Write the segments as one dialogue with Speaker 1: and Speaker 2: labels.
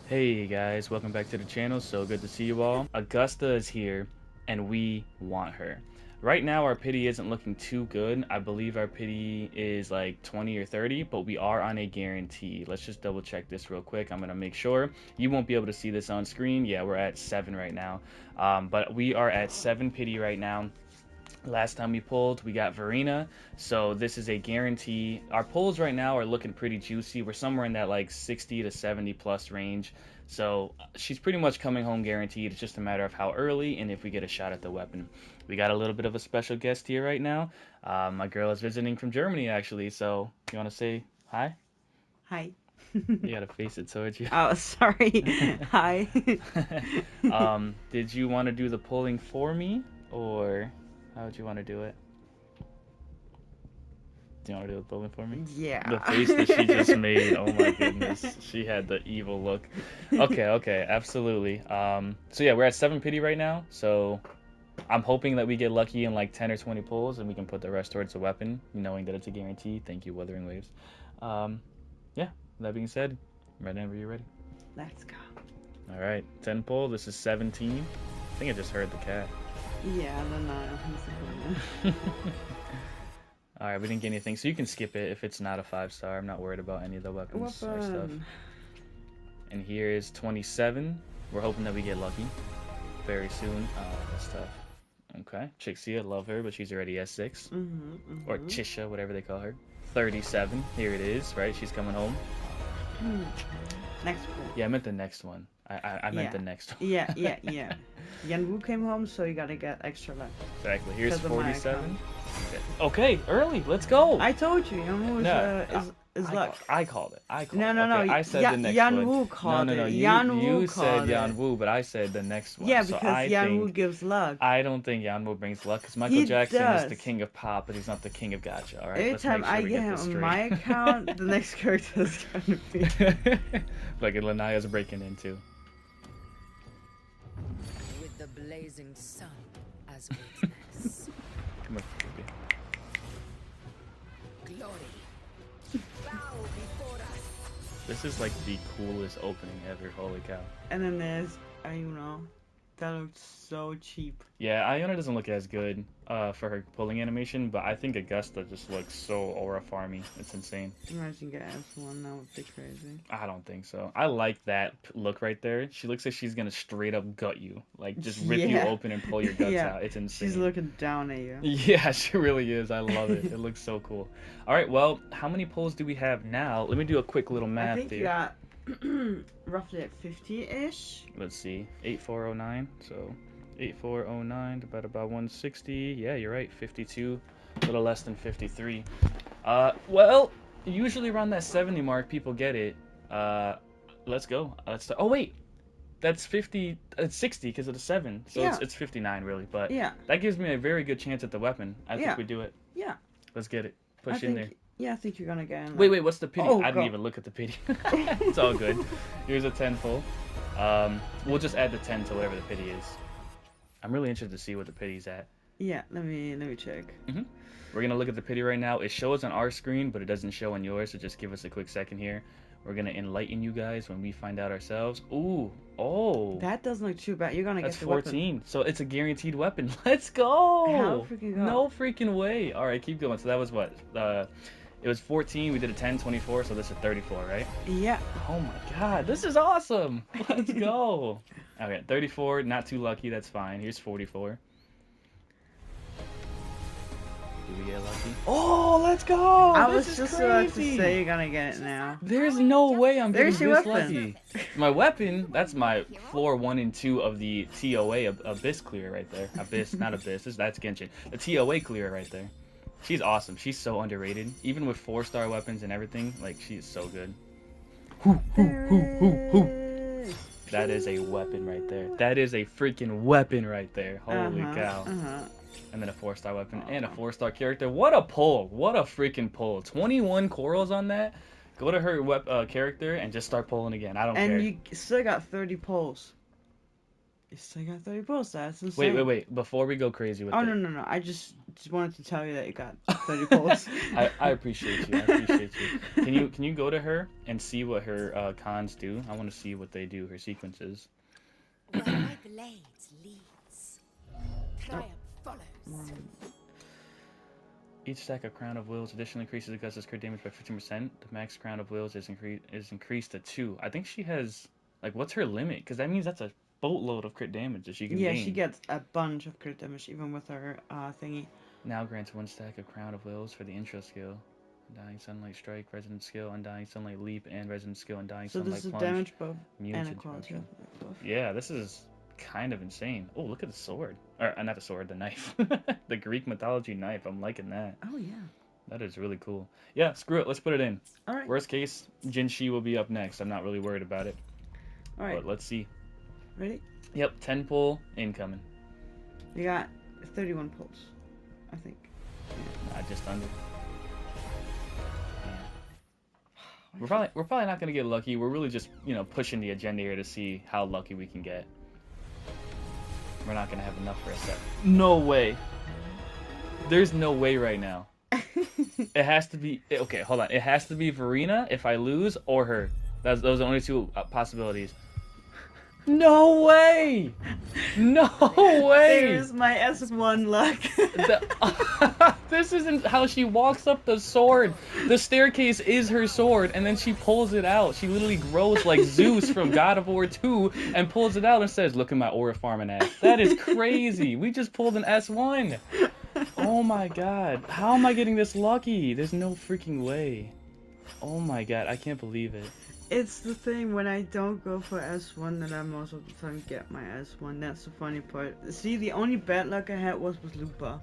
Speaker 1: Hey guys, welcome back to the channel. So good to see you all. Augusta is here and we want her. Right now our pity isn't looking too good. I believe our pity is like 20 or 30, but we are on a guarantee. Let's just double check this real quick. I'm gonna make sure. You won't be able to see this on screen. Yeah, we're at 7 right now. But we are at 7 pity right now. Last time we pulled, we got Verena, so this is a guarantee. Our pulls right now are looking pretty juicy. We're somewhere in that like 60 to 70 plus range. So she's pretty much coming home guaranteed. It's just a matter of how early and if we get a shot at the weapon. We got a little bit of a special guest here right now. My girl is visiting from Germany actually, so you want to say hi?
Speaker 2: Hi.
Speaker 1: You gotta face it towards you.
Speaker 2: Oh, sorry. Hi.
Speaker 1: Did you want to do the pulling for me, or how would you want to do it? Do you want to do the pulling for me? The
Speaker 2: Yeah.
Speaker 1: face that she just made, oh my goodness. She had the evil look. Okay, absolutely. So yeah, we're at 7 pity right now, so I'm hoping that we get lucky in like 10 or 20 pulls and we can put the rest towards the weapon, knowing that it's a guarantee. Thank you, Wuthering Waves. Um, yeah, that being said, right whenever you're ready.
Speaker 2: Let's go.
Speaker 1: Alright, 10 pull, this is 17. I think I just heard the cat.
Speaker 2: Yeah, I don't know.
Speaker 1: Alright, we didn't get anything, so you can skip it if it's not a 5-star. I'm not worried about any of the weapons or stuff.
Speaker 2: Weapon.
Speaker 1: And here is 27. We're hoping that we get lucky very soon. Oh, that's tough. Okay, Chixia, love her, but she's already S6. Or Chisha, whatever they call her. 37, here it is, right? She's coming home.
Speaker 2: Next one.
Speaker 1: Yeah, I meant the next one. I meant the next one.
Speaker 2: Yeah. Yanwu came home, so you gotta get extra luck.
Speaker 1: Exactly, here's
Speaker 2: 'Cause of my
Speaker 1: 47.
Speaker 2: account.
Speaker 1: Okay, early, let's go!
Speaker 2: I told you, Yanwu is luck.
Speaker 1: I called it.
Speaker 2: No.
Speaker 1: Okay, I said the next
Speaker 2: Yanwu
Speaker 1: one.
Speaker 2: called
Speaker 1: No.
Speaker 2: it.
Speaker 1: You
Speaker 2: Yanwu
Speaker 1: said
Speaker 2: called it.
Speaker 1: Yanwu, but I said the next one.
Speaker 2: Yeah,
Speaker 1: So
Speaker 2: because Yanwu gives luck.
Speaker 1: I don't think Yanwu brings luck because Michael
Speaker 2: He
Speaker 1: Jackson is the
Speaker 2: does.
Speaker 1: king of pop, but he's not the king of gacha. All right,
Speaker 2: Every
Speaker 1: let's
Speaker 2: time
Speaker 1: make sure
Speaker 2: I
Speaker 1: we
Speaker 2: get
Speaker 1: get
Speaker 2: him
Speaker 1: this
Speaker 2: on
Speaker 1: straight.
Speaker 2: my account, the next character is gonna be.
Speaker 1: Like Lanaya's breaking into.
Speaker 3: With the blazing sun as witness.
Speaker 1: Come on, baby.
Speaker 3: Glory, bow before us.
Speaker 1: This is like the coolest opening ever. Holy cow.
Speaker 2: And then there's Ayuno. That looks so cheap.
Speaker 1: Yeah, Iona doesn't look as good for her pulling animation, but I think Augusta just looks so aura farmy. It's insane.
Speaker 2: Imagine get S1, that would be crazy.
Speaker 1: I don't think so. I like that look right there. She looks like she's gonna straight up gut you, like just rip you open and pull your guts out. It's insane.
Speaker 2: She's looking down at you.
Speaker 1: Yeah, she really is. I love it. It looks so cool. All right, well, how many pulls do we have now? Let me do a quick little math
Speaker 2: I think
Speaker 1: here.
Speaker 2: you got roughly at 50-ish.
Speaker 1: Let's see, 8409. So 8409 divided by 160. Yeah, you're right. 52, a little less than 53. Well, usually around that 70 mark, people get it. Let's go. Oh wait, that's 50. It's 60 because of the 7. So
Speaker 2: Yeah.
Speaker 1: it's 59 really. But
Speaker 2: Yeah.
Speaker 1: that gives me a very good chance at the weapon. I think
Speaker 2: Yeah.
Speaker 1: we do it.
Speaker 2: Yeah.
Speaker 1: Let's get it. Push
Speaker 2: I
Speaker 1: in
Speaker 2: think,
Speaker 1: there.
Speaker 2: yeah, I think you're gonna get in.
Speaker 1: Wait, what's the pity?
Speaker 2: Oh,
Speaker 1: I didn't
Speaker 2: go.
Speaker 1: even look at the pity. It's all good. Here's a 10 full. We'll just add the 10 to whatever the pity is. I'm really interested to see what the pity's at.
Speaker 2: Yeah, let me check.
Speaker 1: We're gonna look at the pity right now. It shows on our screen, but it doesn't show on yours, so just give us a quick second here. We're gonna enlighten you guys when we find out ourselves. Ooh, oh.
Speaker 2: That doesn't look too bad. You're gonna
Speaker 1: That's
Speaker 2: get the
Speaker 1: 14. So it's a guaranteed weapon. Let's go!
Speaker 2: How freaking go?
Speaker 1: No freaking way. Alright, keep going. So that was what? It was 14, we did a 10, 24, so this is 34, right?
Speaker 2: weapon. Yeah.
Speaker 1: Oh my god, this is awesome! Let's go! Okay, 34, not too lucky, that's fine. Here's 44. Do we get lucky? Oh, let's go!
Speaker 2: I
Speaker 1: This
Speaker 2: was
Speaker 1: is
Speaker 2: just about to
Speaker 1: crazy.
Speaker 2: say you're gonna get it now.
Speaker 1: There's no way I'm getting
Speaker 2: There's your
Speaker 1: this
Speaker 2: weapon.
Speaker 1: lucky. My weapon, that's my floor 1 and 2 of the TOA Abyss clear right there. Abyss, not Abyss, that's Genshin. The TOA clear right there. She's awesome. She's so underrated. Even with 4-star weapons and everything, like, she's so good. That is a weapon right there. That is a freaking weapon right there. Holy cow. And then a 4-star weapon and a 4-star character. What a pull. What a freaking pull. 21 corals on that. Go to her character and just start pulling again. I don't care.
Speaker 2: And you still got 30 pulls. You still got 30 pulls. That's insane.
Speaker 1: Wait. Before we go crazy with
Speaker 2: Oh,
Speaker 1: it.
Speaker 2: no. I just wanted to tell you that you got 30 pulls.
Speaker 1: I appreciate you. I appreciate you. Can you go to her and see what her cons do? I want to see what they do. Her sequences.
Speaker 3: Where my blades leads, triumph follows.
Speaker 1: Each stack of Crown of Wills additionally increases Augusta's crit damage by 15%. The max Crown of Wills is increased to 2. I think she has like what's her limit? Because that means that's a boatload of crit damage that she can
Speaker 2: Yeah,
Speaker 1: gain.
Speaker 2: she gets a bunch of crit damage even with her thingy.
Speaker 1: Now grants 1 stack of Crown of Wills for the intro skill. Undying Sunlight Strike, Resonant Skill, Undying Sunlight Leap, and Resonant Skill, Undying
Speaker 2: So
Speaker 1: Sunlight
Speaker 2: this is
Speaker 1: Plunge.
Speaker 2: damage buff
Speaker 1: Immune
Speaker 2: and
Speaker 1: to
Speaker 2: a quality of
Speaker 1: interruption.
Speaker 2: life buff.
Speaker 1: Yeah, this is kind of insane. Oh, look at the sword. Or not the sword, the knife. The Greek mythology knife. I'm liking that.
Speaker 2: Oh, yeah.
Speaker 1: That is really cool. Yeah, screw it. Let's put it in.
Speaker 2: All right.
Speaker 1: Worst case, Jin Shi will be up next. I'm not really worried about it.
Speaker 2: All right.
Speaker 1: But let's see.
Speaker 2: Ready?
Speaker 1: Yep, 10 pull incoming.
Speaker 2: You got 31 pulls, I think.
Speaker 1: Nah, just under. We're probably not gonna get lucky. We're really just pushing the agenda here to see how lucky we can get. We're not gonna have enough for a set. No way. There's no way right now. It has to be okay. Hold on. It has to be Verena if I lose or her. Those are the only two possibilities. No way! No way!
Speaker 2: There's my S1 luck.
Speaker 1: This isn't how she walks up the sword. The staircase is her sword, and then she pulls it out. She literally grows like Zeus from God of War 2 and pulls it out and says, "Look at my aura farming ass." That is crazy. We just pulled an S1. Oh my god. How am I getting this lucky? There's no freaking way. Oh my god. I can't believe it.
Speaker 2: It's the thing, when I don't go for S1, then I most of the time get my S1. That's the funny part. See, the only bad luck I had was with Lupa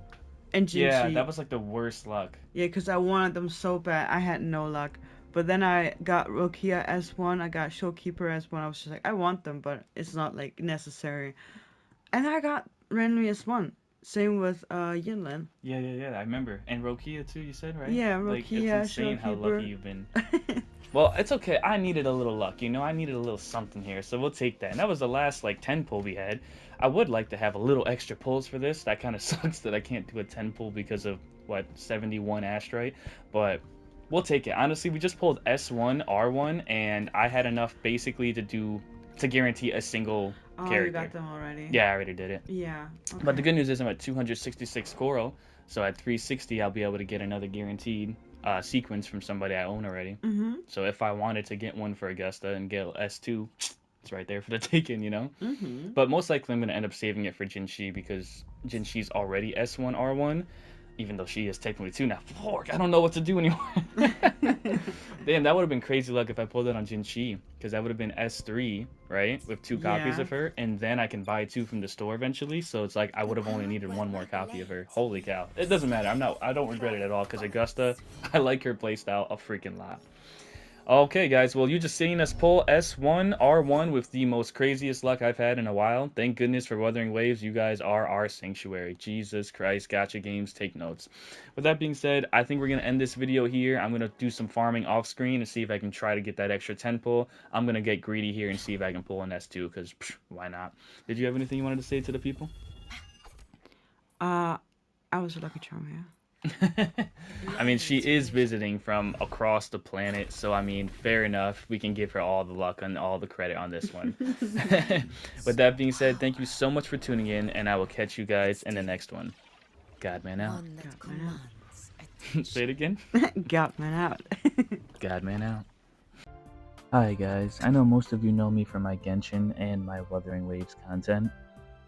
Speaker 2: and Jinchi.
Speaker 1: Yeah, that was like the worst luck.
Speaker 2: Yeah, because I wanted them so bad. I had no luck. But then I got Rokia S1, I got Showkeeper S1. I was just like, I want them, but it's not like necessary. And I got randomly S1. Same with Yinlan.
Speaker 1: Yeah. I remember. And Rokia too, you said, right?
Speaker 2: Yeah,
Speaker 1: Like,
Speaker 2: Rokia,
Speaker 1: it's insane how
Speaker 2: Showkeeper.
Speaker 1: lucky you've been. Well, it's okay. I needed a little luck, I needed a little something here, so we'll take that. And that was the last, 10 pull we had. I would like to have a little extra pulls for this. That kind of sucks that I can't do a 10 pull because of, 71 Astrite. But we'll take it. Honestly, we just pulled S1, R1, and I had enough basically to guarantee a single character.
Speaker 2: You got them already.
Speaker 1: Yeah, I already did it.
Speaker 2: Yeah. Okay.
Speaker 1: But the good news is I'm at 266 Coral, so at 360 I'll be able to get another guaranteed sequence from somebody I own already.
Speaker 2: Mm-hmm.
Speaker 1: So if I wanted to get one for Augusta and get S2, it's right there for the taking,
Speaker 2: Mm-hmm.
Speaker 1: But most likely I'm going to end up saving it for Jinshi because Jinshi's already S1, R1, even though she is technically 2 now. Fork, I don't know what to do anymore. Damn, that would have been crazy luck if I pulled it on Jinshi, because that would have been S3, right? With 2 copies of her, and then I can buy 2 from the store eventually, so it's like I would have only needed 1 more copy of her. Holy cow. It doesn't matter. I don't regret it at all, because Augusta, I like her playstyle a freaking lot. Okay, guys, well, you just seen us pull S1, R1 with the most craziest luck I've had in a while. Thank goodness for Wuthering Waves. You guys are our sanctuary. Jesus Christ, Gacha Games, take notes. With that being said, I think we're going to end this video here. I'm going to do some farming off screen and see if I can try to get that extra 10 pull. I'm going to get greedy here and see if I can pull an S2, because why not? Did you have anything you wanted to say to the people?
Speaker 2: I was a lucky charm, yeah.
Speaker 1: I mean, she is visiting from across the planet, so I mean, fair enough. We can give her all the luck and all the credit on this one. With that being said, thank you so much for tuning in, and I will catch you guys in the next one. Godman out.
Speaker 3: One that
Speaker 2: Godman out.
Speaker 3: commands
Speaker 1: Say it again.
Speaker 2: Godman out.
Speaker 1: Godman out. Hi guys, I know most of you know me from my Genshin and my Wuthering Waves content,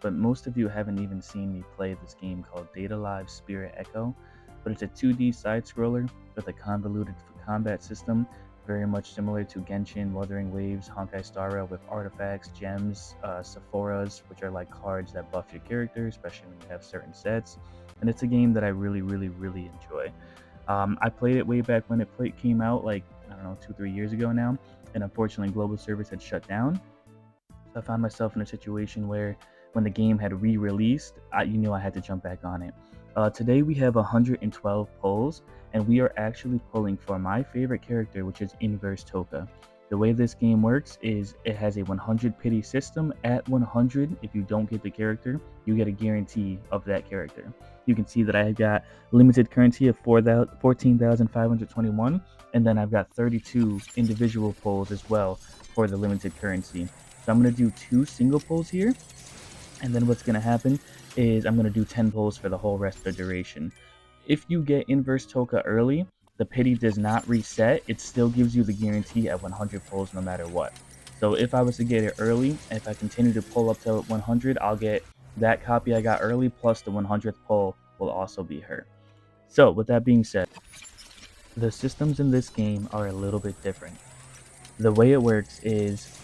Speaker 1: but most of you haven't even seen me play this game called Data Live Spirit Echo. But it's a 2D side-scroller with a convoluted combat system, very much similar to Genshin, Wuthering Waves, Honkai Star Rail, with artifacts, gems, Sephoras, which are like cards that buff your character, especially when you have certain sets. And it's a game that I really enjoy. I played it way back when it came out, like, I don't know, 2-3 years ago now, and unfortunately global servers had shut down. So I found myself in a situation where when the game had re-released, I had to jump back on it. Today we have 112 pulls, and we are actually pulling for my favorite character, which is Inverse Toka. The way this game works is it has a 100 pity system. At 100, if you don't get the character, you get a guarantee of that character. You can see that I got limited currency of 14,521, and then I've got 32 individual pulls as well for the limited currency. So I'm going to do 2 single pulls here, and then what's going to happen is I'm going to do 10 pulls for the whole rest of the duration. If you get inverse Toka early, the pity does not reset. It still gives you the guarantee at 100 pulls no matter what. So if I was to get it early, if I continue to pull up to 100, I'll get that copy I got early plus the 100th pull will also be her. So with that being said, the systems in this game are a little bit different. The way it works is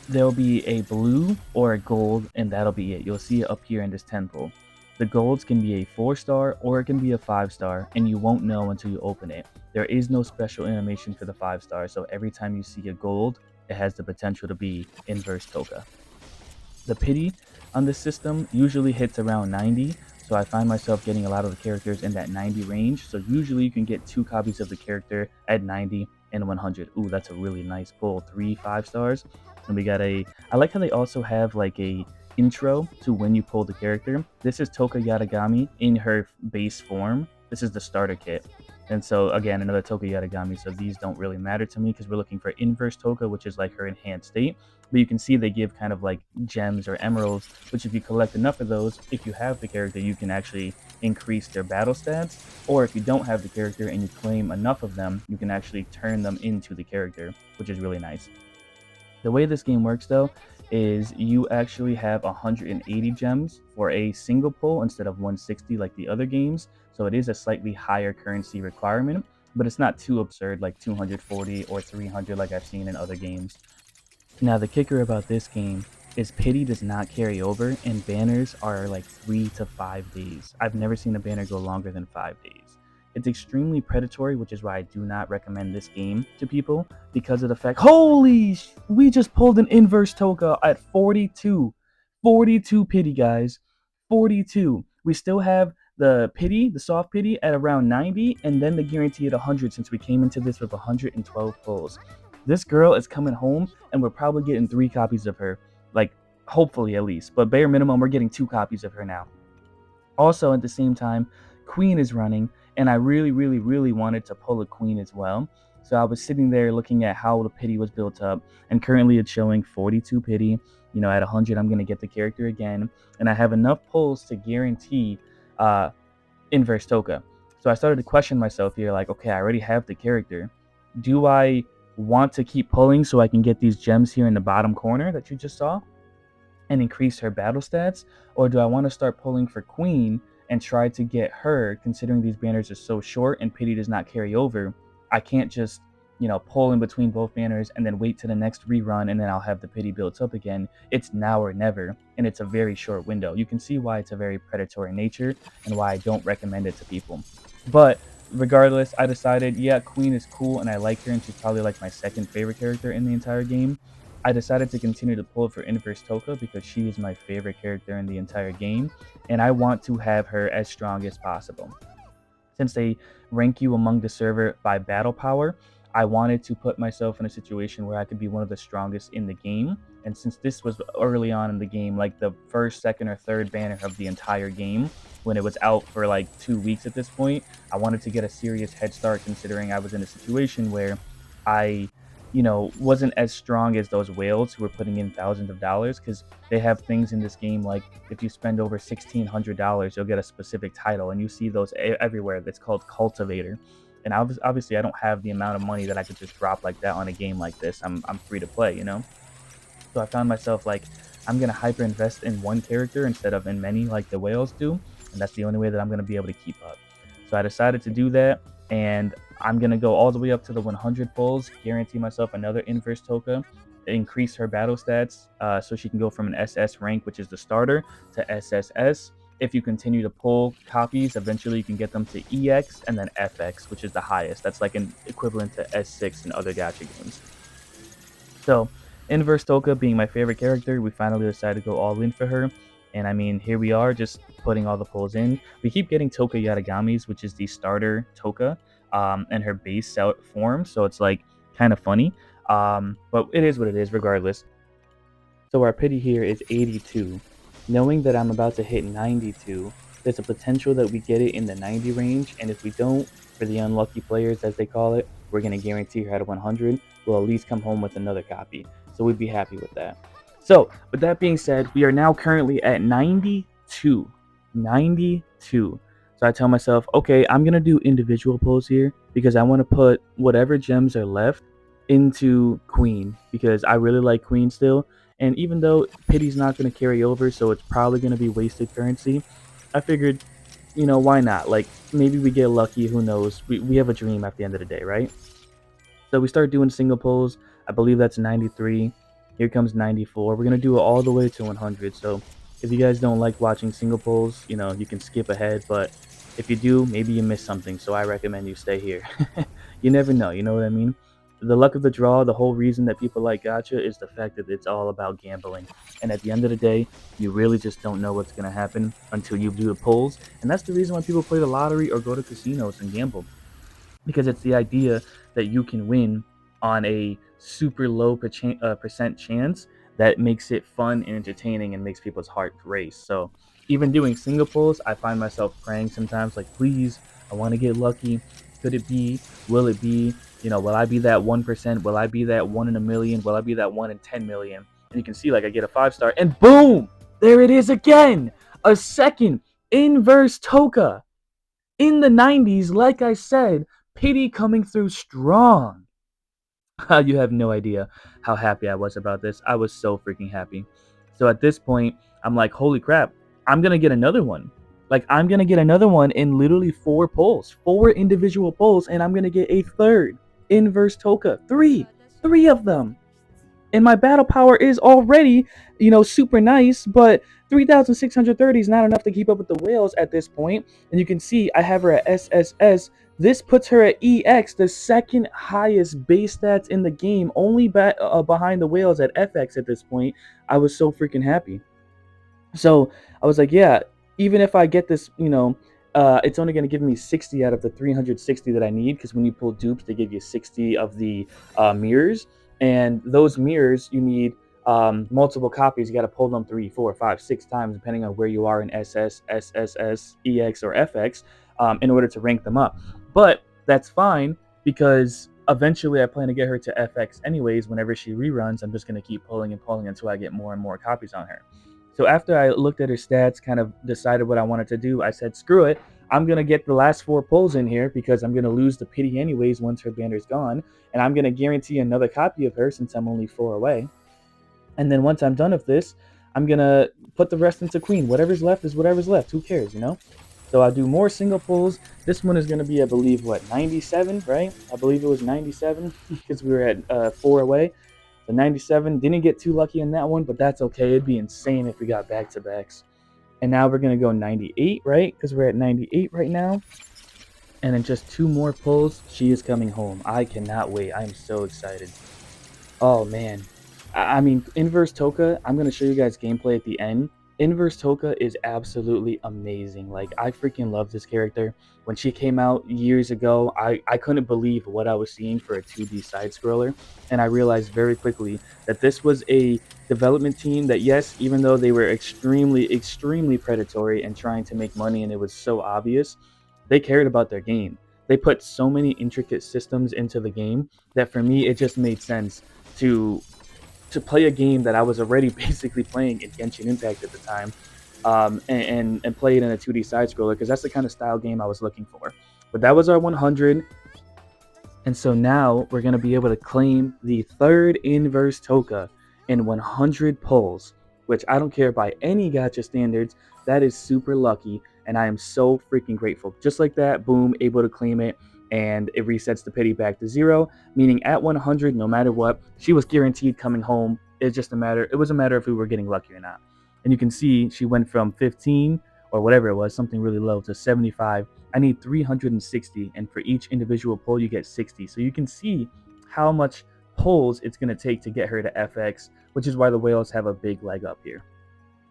Speaker 1: there'll be a blue or a gold, and that'll be it. You'll see it up here in this 10 pull. The golds can be a 4-star or it can be a 5-star, and you won't know until you open it. There is no special animation for the 5-star, so every time you see a gold, it has the potential to be inverse Toka. The pity on this system usually hits around 90, so I find myself getting a lot of the characters in that 90 range. So usually you can get 2 copies of the character at 90 and 100. Ooh, that's a really nice pull. 3 5-stars. And we got I like how they also have like a intro to when you pull the character. This is Toka Yatagami in her base form. This is the starter kit. And so again, another Toka Yatagami. So these don't really matter to me because we're looking for inverse Toka, which is like her enhanced state. But you can see they give kind of like gems or emeralds, which if you collect enough of those, if you have the character, you can actually increase their battle stats. Or if you don't have the character and you claim enough of them, you can actually turn them into the character, which is really nice. The way this game works though is you actually have 180 gems for a single pull instead of 160 like the other games. So it is a slightly higher currency requirement, but it's not too absurd like 240 or 300 like I've seen in other games. Now, the kicker about this game is pity does not carry over, and banners are like 3 to 5 days. I've never seen a banner go longer than 5 days. It's extremely predatory, which is why I do not recommend this game to people because of the fact, we just pulled an inverse Toka at 42. 42 pity, guys. 42. We still have the pity, the soft pity at around 90, and then the guarantee at 100 since we came into this with 112 pulls. This girl is coming home, and we're probably getting 3 copies of her, like hopefully at least. But bare minimum, we're getting 2 copies of her now. Also, at the same time, Queen is running, and I really, really, really wanted to pull a Queen as well. So I was sitting there looking at how the pity was built up, and currently it's showing 42 pity. You know, at 100, I'm going to get the character again, and I have enough pulls to guarantee inverse Toka. So I started to question myself here, like, okay, I already have the character. Do I want to keep pulling so I can get these gems here in the bottom corner that you just saw and increase her battle stats? Or do I want to start pulling for Queen and try to get her, considering these banners are so short and pity does not carry over? I can't just, pull in between both banners and then wait to the next rerun and then I'll have the pity built up again. It's now or never, and it's a very short window. You can see why it's a very predatory nature and why I don't recommend it to people. But regardless, I decided, yeah, Queen is cool and I like her, and she's probably like my second favorite character in the entire game. I decided to continue to pull for Inverse Toka because she is my favorite character in the entire game, and I want to have her as strong as possible. Since they rank you among the server by battle power, I wanted to put myself in a situation where I could be one of the strongest in the game. And since this was early on in the game, like the first, second, or third banner of the entire game, when it was out for like 2 weeks at this point, I wanted to get a serious head start considering I was in a situation where I, wasn't as strong as those whales who were putting in thousands of dollars, because they have things in this game like if you spend over $1,600, you'll get a specific title, and you see those everywhere. That's called Cultivator. And obviously, I don't have the amount of money that I could just drop like that on a game like this. I'm free to play, So I found myself like, I'm gonna hyper invest in one character instead of in many like the whales do, and that's the only way that I'm gonna be able to keep up. So I decided to do that, and I'm gonna go all the way up to the 100 pulls, guarantee myself another inverse Toka, increase her battle stats, so she can go from an SS rank, which is the starter, to SSS. If you continue to pull copies, eventually you can get them to EX and then FX, which is the highest. That's like an equivalent to S6 in other gacha games. So, Inverse Toka being my favorite character, we finally decided to go all in for her. And I mean, here we are, just putting all the pulls in. We keep getting Toka Yatagamis, which is the starter Toka, and her base out form. So it's like kind of funny. But it is what it is, regardless. So our pity here is 82. Knowing that I'm about to hit 92, there's a potential that we get it in the 90 range, and if we don't, for the unlucky players as they call it, we're going to guarantee her at 100. We'll at least come home with another copy. So we'd be happy with that. So, with that being said, we are now currently at 92. 92. So I tell myself, okay, I'm going to do individual pulls here because I want to put whatever gems are left into Queen because I really like Queen still. And even though Pity's not going to carry over, so it's probably going to be wasted currency, I figured, why not? Like, maybe we get lucky, who knows? We have a dream at the end of the day, right? So we start doing single pulls. I believe that's 93. Here comes 94. We're going to do it all the way to 100. So if you guys don't like watching single pulls, you can skip ahead. But if you do, maybe you missed something. So I recommend you stay here. You never know. You know what I mean? The luck of the draw, the whole reason that people like Gacha is the fact that it's all about gambling. And at the end of the day, you really just don't know what's going to happen until you do the pulls. And that's the reason why people play the lottery or go to casinos and gamble, because it's the idea that you can win on a super low percent chance that makes it fun and entertaining and makes people's heart race. So even doing single pulls, I find myself praying sometimes, like, please, I want to get lucky. Could it be? Will it be? Will I be that 1%? Will I be that 1 in a million? Will I be that 1 in 10 million? And you can see, like, I get a 5-star, and boom, there it is again, a second inverse Toka in the 90s. Like I said, Pity coming through strong. You have no idea how happy I was about this. I was so freaking happy. So at this point, I'm like, holy crap, I'm going to get another one. Like, I'm going to get another one in literally 4 pulls, 4 individual pulls, and I'm going to get a third inverse Toka. Three of them. And my battle power is already, super nice, but 3,630 is not enough to keep up with the whales at this point. And you can see I have her at SSS. This puts her at EX, the second highest base stats in the game, only behind the whales at FX at this point. I was so freaking happy. So I was like, yeah, even if I get this, it's only going to give me 60 out of the 360 that I need, because when you pull dupes, they give you 60 of the mirrors. And those mirrors, you need multiple copies. You got to pull them 3, 4, 5, 6 times, depending on where you are in SS, SSS, EX, or FX, in order to rank them up. But that's fine, because eventually I plan to get her to FX anyways. Whenever she reruns, I'm just going to keep pulling and pulling until I get more and more copies on her. So after I looked at her stats, kind of decided what I wanted to do, I said, screw it. I'm going to get the last 4 pulls in here because I'm going to lose the Pity anyways once her banner's gone. And I'm going to guarantee another copy of her since I'm only 4 away. And then once I'm done with this, I'm going to put the rest into Queen. Whatever's left is whatever's left. Who cares, So I'll do more single pulls. This one is going to be, I believe, 97, right? I believe it was 97 because we were at 4 away. The 97, didn't get too lucky in that one, but that's okay. It'd be insane if we got back-to-backs. And now we're going to go 98, right? Because we're at 98 right now. And in just 2 more pulls, she is coming home. I cannot wait. I am so excited. Oh, man. I mean, Inverse Toka, I'm going to show you guys gameplay at the end. Inverse Toka is absolutely amazing. Like, I freaking love this character. When she came out years ago, I couldn't believe what I was seeing for a 2D side-scroller. And I realized very quickly that this was a development team that, yes, even though they were extremely, extremely predatory and trying to make money and it was so obvious, they cared about their game. They put so many intricate systems into the game that for me, it just made sense to play a game that I was already basically playing in Genshin Impact at the time, and play it in a 2D side scroller, because that's the kind of style game I was looking for. But that was our 100, and so now we're going to be able to claim the third inverse Toka in 100 pulls, which I don't care by any gacha standards. That is super lucky, and I am so freaking grateful. Just like that, boom, able to claim it, and it resets the pity back to 0, meaning at 100, no matter what, she was guaranteed coming home. It was a matter if we were getting lucky or not. And you can see she went from 15 or whatever it was, something really low, to 75. I need 360, and for each individual pull, you get 60. So you can see how much pulls it's going to take to get her to FX, which is why the whales have a big leg up here.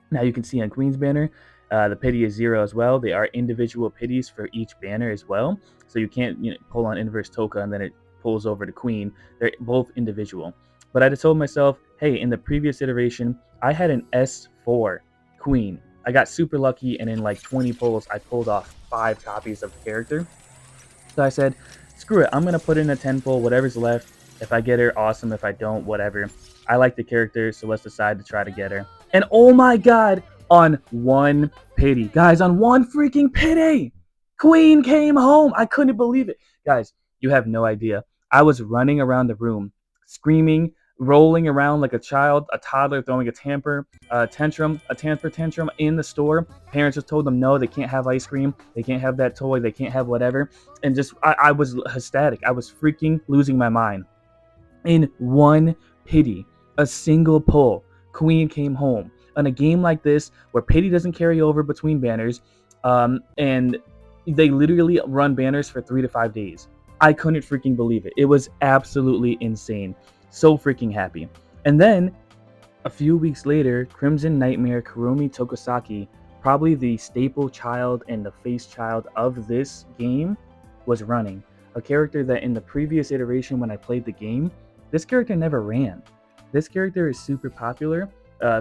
Speaker 1: Now you can see on Queen's banner, the pity is 0 as well. They are individual pities for each banner as well. So you can't pull on Inverse Toka and then it pulls over to Queen. They're both individual. But I just told myself, hey, in the previous iteration, I had an S4 Queen. I got super lucky, and in like 20 pulls, I pulled off 5 copies of the character. So I said, screw it, I'm gonna put in a 10 pull, whatever's left. If I get her, awesome. If I don't, whatever. I like the character, so let's decide to try to get her. And oh my god, on one pity, guys, on one freaking pity, Queen came home. I couldn't believe it, guys. You have no idea. I was running around the room, screaming, rolling around like a child, a toddler throwing a temper tantrum in the store. Parents just told them no, they can't have ice cream, they can't have that toy, they can't have whatever, and just I was ecstatic. I was freaking losing my mind. In one pity, a single pull, Queen came home. On a game like this, where pity doesn't carry over between banners, and they literally run banners for 3 to 5 days. I couldn't freaking believe it. It was absolutely insane. So freaking happy. And then a few weeks later, Crimson Nightmare Kurumi Tokisaki, probably the staple child and the face child of this game, was running. A character that in the previous iteration when I played the game, this character never ran. This character is super popular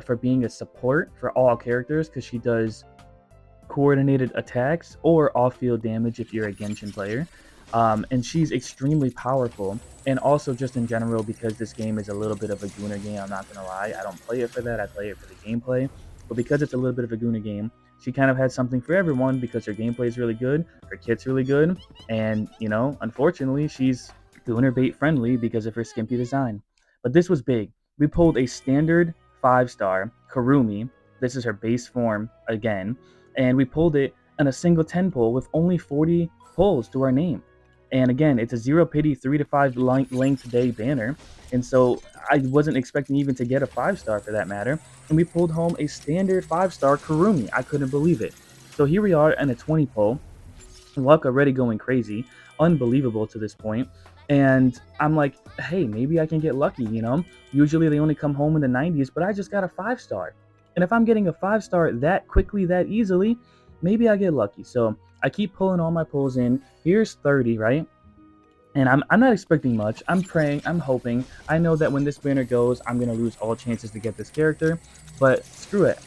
Speaker 1: for being a support for all characters because she does coordinated attacks or off-field damage if you're a Genshin player. And she's extremely powerful, and also just in general because this game is a little bit of a gooner game. I'm not gonna lie, I don't play it for that. I play it for the gameplay, but because it's a little bit of a gooner game, she kind of had something for everyone because her gameplay is really good, her kit's really good, and unfortunately, she's gooner bait friendly because of her skimpy design. But this was big. We pulled a standard 5-star Kurumi. This is her base form again, and we pulled it on a single 10 pull with only 40 pulls to our name. And again, it's a zero pity 3 to 5 length day banner. And so I wasn't expecting even to get a 5-star for that matter. And we pulled home a standard 5-star Kurumi. I couldn't believe it. So here we are in a 20 pull. Luck already going crazy. Unbelievable to this point. And I'm like, hey, maybe I can get lucky, Usually they only come home in the 90s, but I just got a 5-star. And if I'm getting a 5-star that quickly, that easily, maybe I get lucky. So I keep pulling all my pulls in. Here's 30, right? And I'm not expecting much. I'm praying, I'm hoping. I know that when this banner goes, I'm going to lose all chances to get this character. But screw it.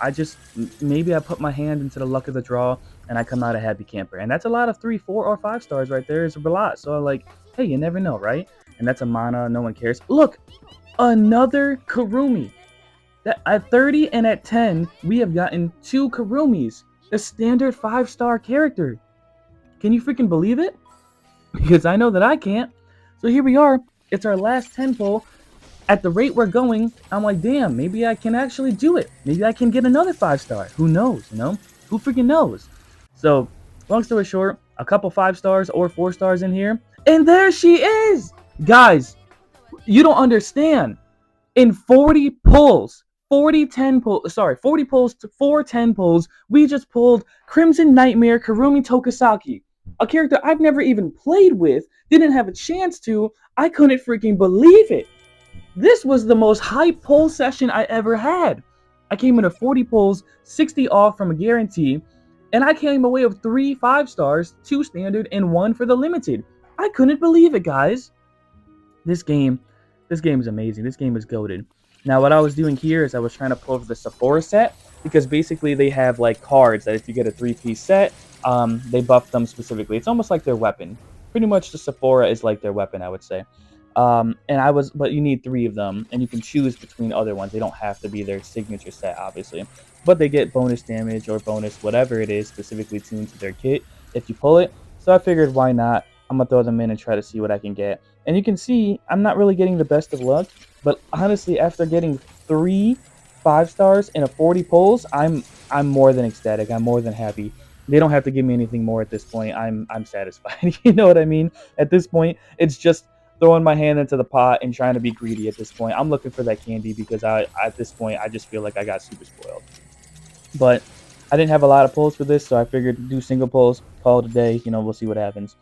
Speaker 1: Maybe I put my hand into the luck of the draw and I come out a happy camper. And that's a lot of 3, 4, or 5 stars right there. It's a lot. So I'm like, hey, you never know, right? And that's a mana, no one cares. Look, another Kurumi. That at 30 and at 10, we have gotten 2 Kurumis. The standard 5-star character. Can you freaking believe it? Because I know that I can't. So here we are. It's our last 10 pull. At the rate we're going, I'm like, damn, maybe I can actually do it. Maybe I can get another 5-star. Who knows, Who freaking knows? So, long story short, a couple 5-stars or 4-stars in here. And there she is! Guys, you don't understand. In 40 pulls, 40 pulls to 4 10 pulls, we just pulled Crimson Nightmare Kurumi Tokisaki. A character I've never even played with, didn't have a chance to. I couldn't freaking believe it. This was the most hype pull session I ever had. I came in at 40 pulls, 60 off from a guarantee, and I came away with 3 5-stars, 2 standard, and 1 for the limited. I couldn't believe it, guys. This game is amazing. This game is goated. Now, what I was doing here is I was trying to pull over the Sephora set, because basically they have like cards that if you get a 3-piece set, they buff them specifically. It's almost like their weapon. Pretty much the Sephora is like their weapon, I would say. But you need 3 of them, and you can choose between other ones. They don't have to be their signature set, obviously. But they get bonus damage or bonus whatever it is specifically tuned to their kit if you pull it. So I figured, why not? I'm going to throw them in and try to see what I can get. And you can see, I'm not really getting the best of luck, but honestly, after getting 3 5-stars in a 40 pulls, I'm more than ecstatic. I'm more than happy. They don't have to give me anything more at this point. I'm satisfied. You know what I mean? At this point, it's just throwing my hand into the pot and trying to be greedy at this point. I'm looking for that candy because at this point, I just feel like I got super spoiled. But I didn't have a lot of pulls for this, so I figured do single pulls, call it a day. We'll see what happens.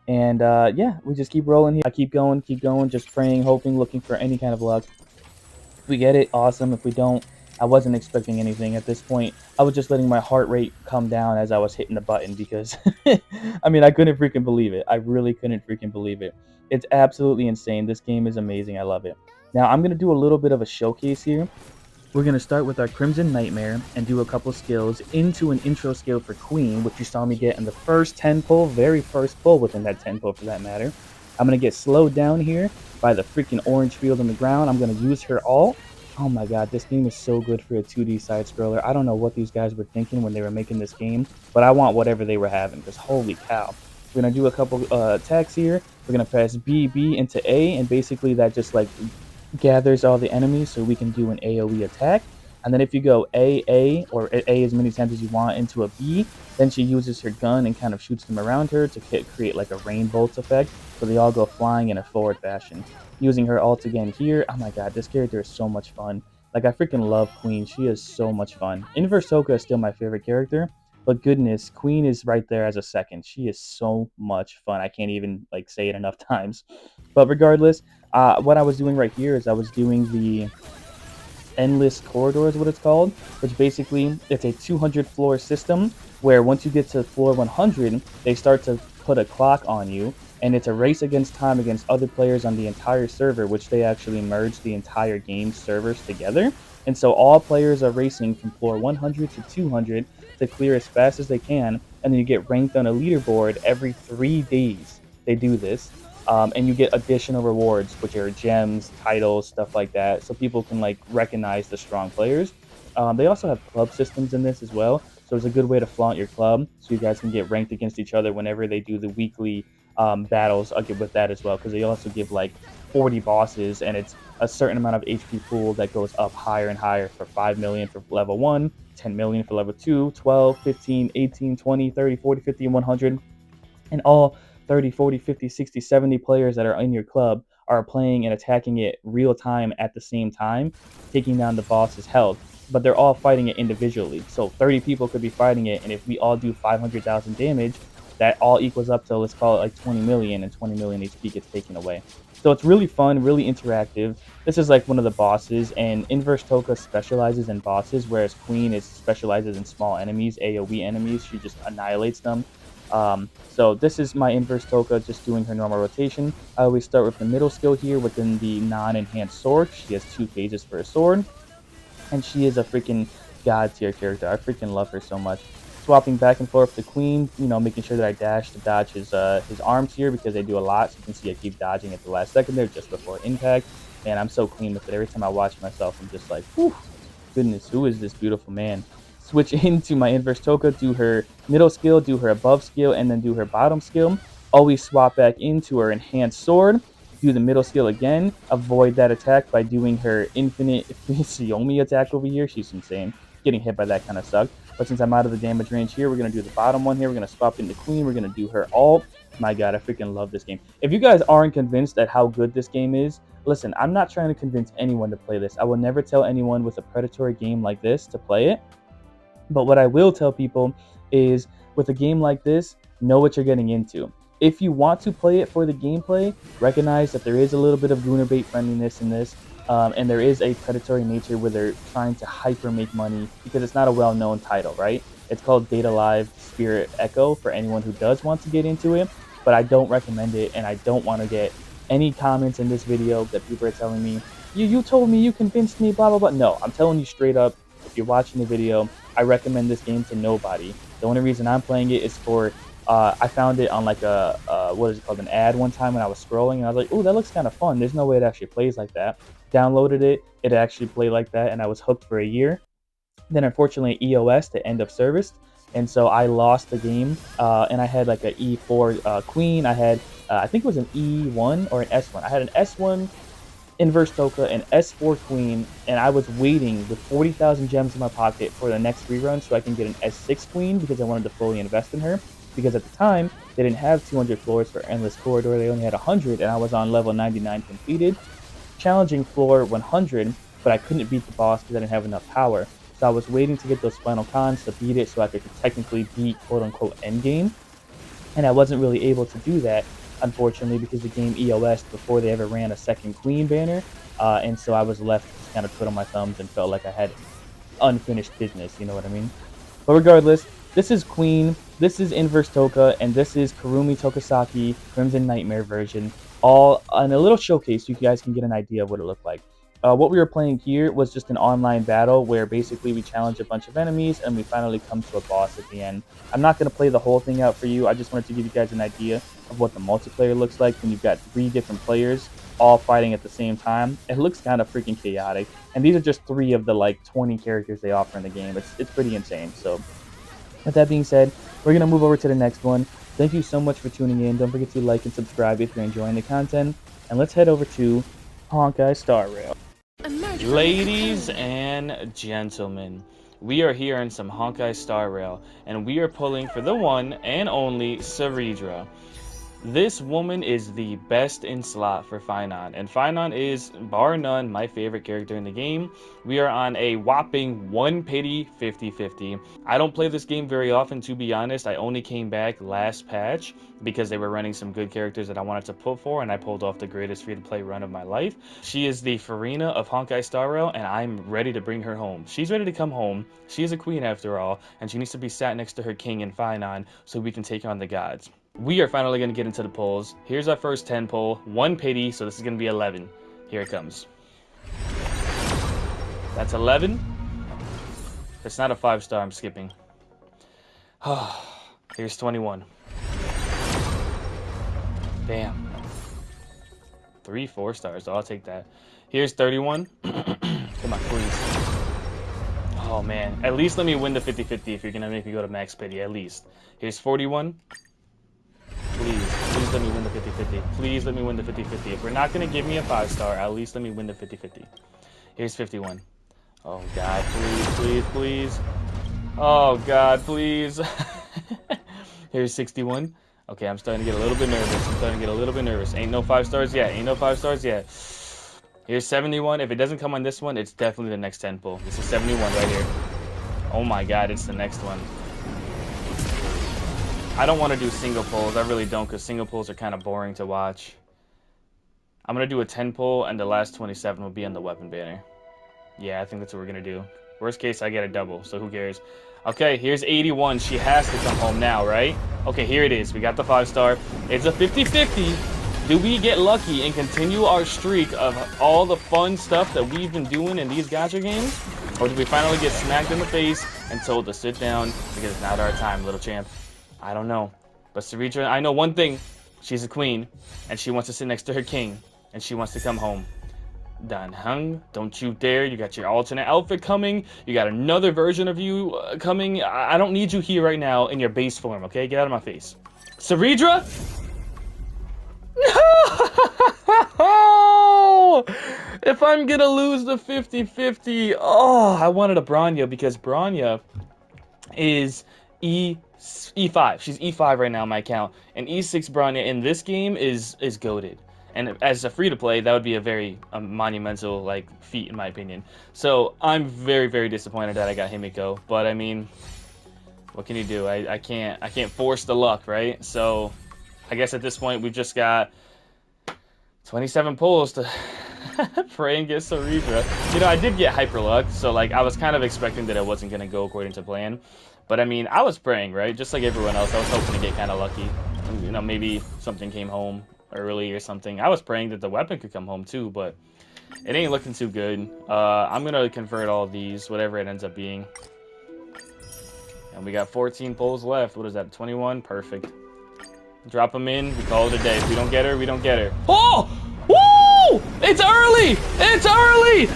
Speaker 1: And yeah, we just keep rolling here. I keep going, just praying, hoping, looking for any kind of luck. If we get it, awesome. If we don't, I wasn't expecting anything at this point. I was just letting my heart rate come down as I was hitting the button because, I mean, I couldn't freaking believe it. I really couldn't freaking believe it. It's absolutely insane. This game is amazing. I love it. Now, I'm going to do a little bit of a showcase here. We're going to start with our Crimson Nightmare and do a couple skills into an intro skill for Queen, which you saw me get in the first 10 pull, very first pull within that 10 pull for that matter. I'm going to get slowed down here by the freaking orange field on the ground. I'm going to use her ult. Oh my god, this game is so good for a 2D side scroller. I don't know what these guys were thinking when they were making this game, but I want whatever they were having because holy cow. We're going to do a couple attacks here. We're going to press B into A, and basically that just like gathers all the enemies so we can do an AoE attack. And then if you go A, or A as many times as you want into a B, then she uses her gun and kind of shoots them around her to create like a rain bolts effect. So they all go flying in a forward fashion. Using her ult again here. Oh my god, this character is so much fun. Like, I freaking love Queen. She is so much fun. Inverse Toka is still my favorite character. But goodness, Queen is right there as a second. She is so much fun. I can't even like say it enough times. But regardless, what I was doing right here is I was doing the endless corridor is what it's called, which basically it's a 200 floor system where once you get to floor 100, they start to put a clock on you, and it's a race against time against other players on the entire server, which they actually merge the entire game servers together. And so all players are racing from floor 100 to 200 to clear as fast as they can, and then you get ranked on a leaderboard every 3 days. They do this, and you get additional rewards, which are gems, titles, stuff like that, so people can like recognize the strong players. They also have club systems in this as well, so it's a good way to flaunt your club, so you guys can get ranked against each other whenever they do the weekly battles. I'll get with that as well because they also give like 40 bosses, and it's a certain amount of HP pool that goes up higher and higher for 5 million for level 1, 10 million for level 2, 12, 15, 18, 20, 30, 40, 50, and 100, and all 30, 40, 50, 60, 70 players that are in your club are playing and attacking it real time at the same time, taking down the boss's health. But they're all fighting it individually. So 30 people could be fighting it, and if we all do 500,000 damage, that all equals up to, let's call it like 20 million, and 20 million HP gets taken away. So it's really fun, really interactive. This is like one of the bosses, and Inverse Toka specializes in bosses, whereas Queen is specializes in small enemies, AoE enemies. She just annihilates them. So this is my Inverse Toka just doing her normal rotation. I always start with the middle skill here within the non-enhanced sword. She has 2 phases for a sword, and she is a freaking god tier character. I freaking love her so much. Swapping back and forth to Queen, you know, making sure that I dash to dodge his arms here because they do a lot. So you can see I keep dodging at the last second there just before impact. Man, I'm so clean with it. Every time I watch myself, I'm just like, whew, goodness, who is this beautiful man? Switch into my Inverse Toka, do her middle skill, do her above skill, and then do her bottom skill. Always swap back into her enhanced sword, do the middle skill again, avoid that attack by doing her infinite Xiaomi attack over here. She's insane. Getting hit by that kind of sucked. But since I'm out of the damage range here, we're going to do the bottom one here. We're going to swap into Queen. We're going to do her ult. My god, I freaking love this game. If you guys aren't convinced at how good this game is, listen, I'm not trying to convince anyone to play this. I will never tell anyone with a predatory game like this to play it. But what I will tell people is, with a game like this, know what you're getting into. If you want to play it for the gameplay, recognize that there is a little bit of lunar bait friendliness in this, and there is a predatory nature where they're trying to hyper make money because it's not a well-known title, right? It's called Data Live Spirit Echo for anyone who does want to get into it, but I don't recommend it, and I don't want to get any comments in this video that people are telling me, you told me, you convinced me, blah, blah, blah. No, I'm telling you straight up, if you're watching the video, I recommend this game to nobody. The only reason I'm playing it is for, I found it on like a, what is it called, an ad one time when I was scrolling, and I was like, oh, that looks kind of fun. There's no way it actually plays like that. Downloaded it, it actually played like that, and I was hooked for a year. Then unfortunately EOS, the end of service, and so I lost the game, and I had like an E4 Queen. I had, I think it was an E1 or an S1. I had an S1 Inverse Toka and S4 Queen, and I was waiting with 40,000 gems in my pocket for the next rerun so I can get an S6 Queen because I wanted to fully invest in her. Because at the time, they didn't have 200 floors for Endless Corridor, they only had 100, and I was on level 99 completed, challenging floor 100, but I couldn't beat the boss because I didn't have enough power. So I was waiting to get those final cons to beat it so I could technically beat quote-unquote endgame, and I wasn't really able to do that unfortunately, because the game EOS before they ever ran a second queen banner. And so I was left to just kind of twiddle my thumbs and felt like I had unfinished business, you know what I mean? But regardless, this is Queen, this is Inverse Toka, and this is Kurumi Tokasaki Crimson Nightmare version, all in a little showcase so you guys can get an idea of what it looked like. What we were playing here was just an online battle where basically we challenge a bunch of enemies and we finally come to a boss at the end. I'm not going to play the whole thing out for you. I just wanted to give you guys an idea of what the multiplayer looks like when you've got 3 different players all fighting at the same time. It looks kind of freaking chaotic. And these are just 3 of the like 20 characters they offer in the game. It's pretty insane. So with that being said, we're going to move over to the next one. Thank you so much for tuning in. Don't forget to like and subscribe if you're enjoying the content. And let's head over to Honkai Star Rail. Ladies and gentlemen, we are here in some Honkai Star Rail, and we are pulling for the one and only Saridra. This woman is the best in slot for Finon, and Finon is, bar none, my favorite character in the game. We are on a whopping 1 pity 50-50. I don't play this game very often, to be honest. I only came back last patch because they were running some good characters that I wanted to pull for, and I pulled off the greatest free-to-play run of my life. She is the Farina of Honkai Star Rail, and I'm ready to bring her home. She's ready to come home. She is a queen after all, and she needs to be sat next to her king in Finon so we can take on the gods. We are finally going to get into the pulls. Here's our first 10 pull. 1 pity, so this is going to be 11. Here it comes. That's 11. It's not a 5-star, I'm skipping. Here's 21. Damn. 3 4-stars, so I'll take that. Here's 31. Come on, please. Oh, man. At least let me win the 50-50 if you're going to make me go to max pity, at least. Here's 41. Please let me win the 50-50. Please let me win the 50-50. If we're not going to give me a 5-star, at least let me win the 50-50. Here's 51. Oh, God, please. Oh, God, please. Here's 61. Okay, I'm starting to get a little bit nervous. Ain't no 5-stars yet. Here's 71. If it doesn't come on this one, it's definitely the next 10 pull. This is 71 right here. Oh, my God, it's the next one. I don't want to do single pulls. I really don't, because single pulls are kind of boring to watch. I'm going to do a 10 pull, and the last 27 will be on the weapon banner. Yeah, I think that's what we're going to do. Worst case, I get a double, so who cares? Okay, here's 81. She has to come home now, right? Okay, here it is. We got the 5-star. It's a 50-50. Do we get lucky and continue our streak of all the fun stuff that we've been doing in these gacha games? Or do we finally get smacked in the face and told to sit down because it's not our time, little champ? I don't know. But Saridra, I know one thing. She's a queen, and she wants to sit next to her king, and she wants to come home. Dan Hung, don't you dare. You got your alternate outfit coming. You got another version of you coming. I don't need you here right now in your base form, okay? Get out of my face. Saridra? No! If I'm gonna lose the 50-50, oh, I wanted a Bronya because Bronya is E5. She's E5 right now on my account. And E6 Bronya in this game is goated. And as a free-to-play, that would be a very monumental like feat in my opinion. So I'm very, very disappointed that I got Himiko. But I mean, what can you do? I can't force the luck, right? So I guess at this point we've just got 27 pulls to pray and get Saridra. You know, I did get Hyper Luck, so like I was kind of expecting that it wasn't gonna go according to plan. But I mean, I was praying, right? Just like everyone else, I was hoping to get kind of lucky. You know, maybe something came home early or something. I was praying that the weapon could come home too, but it ain't looking too good. I'm gonna convert all these, whatever it ends up being. And we got 14 pulls left. What is that, 21? Perfect. Drop them in, we call it a day. If we don't get her, we don't get her. Oh! Woo! It's early! It's early!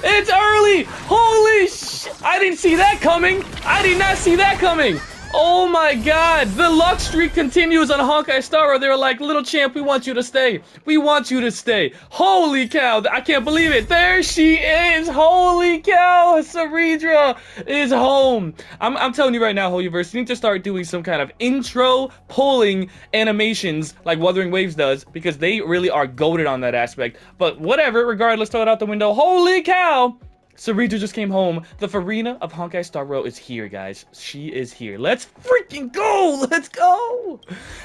Speaker 1: It's early! Holy sh! I didn't see that coming! I did not see that coming! Oh my god! The luck streak continues on Honkai Star Rail. They were like, little champ, we want you to stay. We want you to stay. Holy cow! I can't believe it. There she is! Holy cow! Saridra is home. I'm telling you right now, Holyverse, you need to start doing some kind of intro pulling animations like Wuthering Waves does, because they really are goated on that aspect. But whatever, regardless, throw it out the window. Holy cow! Sarita just came home. The Farina of Honkai Star Rail is here, guys. She is here. Let's freaking go! Let's go!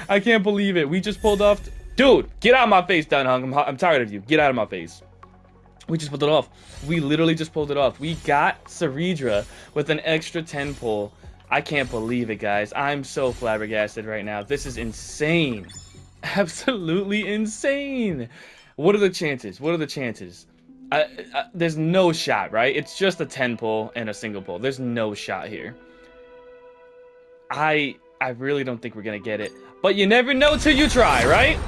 Speaker 1: I can't believe it. We just pulled off... Dude, get out of my face, Dun Hung. I'm tired of you. Get out of my face. We just pulled it off. We literally just pulled it off. We got Saridra with an extra 10 pull. I can't believe it, guys. I'm so flabbergasted right now. This is insane. Absolutely insane. What are the chances? What are the chances? There's no shot, right? It's just a 10 pull and a single pull. There's no shot here. I really don't think we're gonna get it. But you never know till you try, right?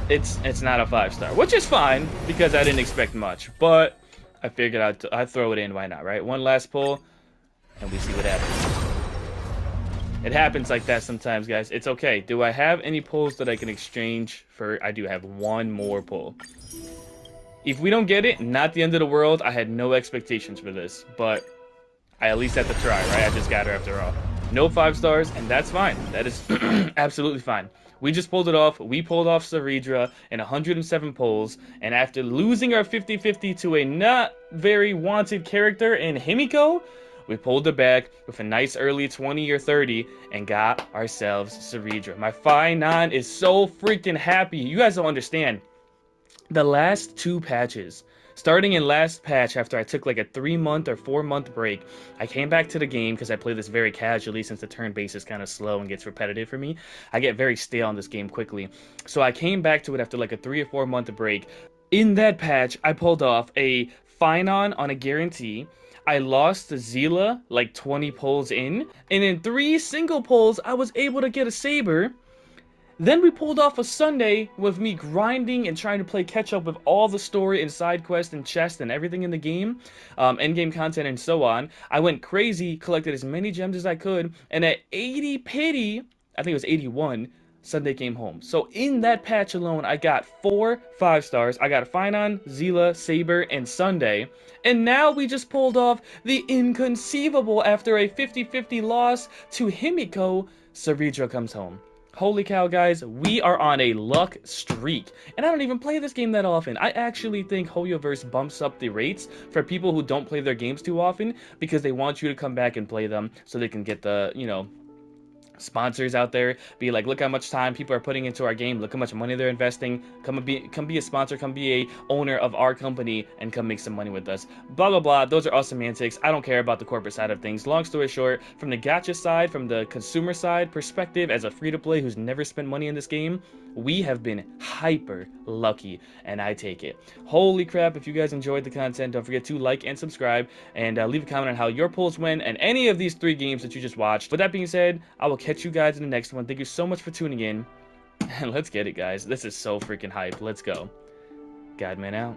Speaker 1: It's not a 5-star, which is fine because I didn't expect much. But I figured I'd throw it in. Why not, right? One last pull, and we see what happens. It happens like that sometimes, guys. It's okay. Do I have any pulls that I can exchange for? I do have one more pull. If we don't get it, not the end of the world. I had no expectations for this, but I at least had to try, right? I just got her after all. No 5 stars, and that's fine. That is absolutely fine. We just pulled it off. We pulled off Saridra in 107 pulls, and after losing our 50-50 to a not very wanted character in Himiko, we pulled it back with a nice early 20 or 30 and got ourselves Saridra. My Finon is so freaking happy. You guys don't understand. The last 2 patches, starting in last patch after I took like a 3-month or 4-month break, I came back to the game because I play this very casually since the turn base is kind of slow and gets repetitive for me. I get very stale on this game quickly. So I came back to it after like a 3 or 4 month break. In that patch, I pulled off a Finon on a guarantee. I lost to Zila like 20 pulls in. And in 3 single pulls, I was able to get a Saber. Then we pulled off a Sunday with me grinding and trying to play catch up with all the story and side quest and chest and everything in the game, endgame content and so on. I went crazy, collected as many gems as I could, and at 80 pity, I think it was 81, Sunday came home. So in that patch alone, I got 4 5 stars. I got Finon, Zila, Saber, and Sunday. And now we just pulled off the inconceivable after a 50-50 loss to Himiko. Saridra comes home. Holy cow, guys, we are on a luck streak. And I don't even play this game that often. I actually think Hoyoverse bumps up the rates for people who don't play their games too often because they want you to come back and play them so they can get the, you know, sponsors out there, be like, look how much time people are putting into our game, look how much money they're investing, come be a sponsor, come be a owner of our company and come make some money with us, blah blah blah. Those are all semantics. I don't care about the corporate side of things. Long story short, from the gacha side, from the consumer side perspective, as a free-to-play who's never spent money in this game, we have been hyper lucky, and I take it. Holy crap. If you guys enjoyed the content, don't forget to like and subscribe, and leave a comment on how your pulls went and any of these 3 games that you just watched. With that being said, I will catch you guys in the next one. Thank you so much for tuning in, and let's get it, guys. This is so freaking hype. Let's go. Godman out.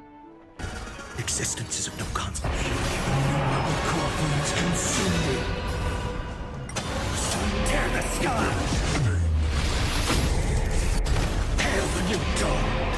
Speaker 4: Existence is of no consequence. Our corpus consumed. Tear the sky! Hail the new dawn!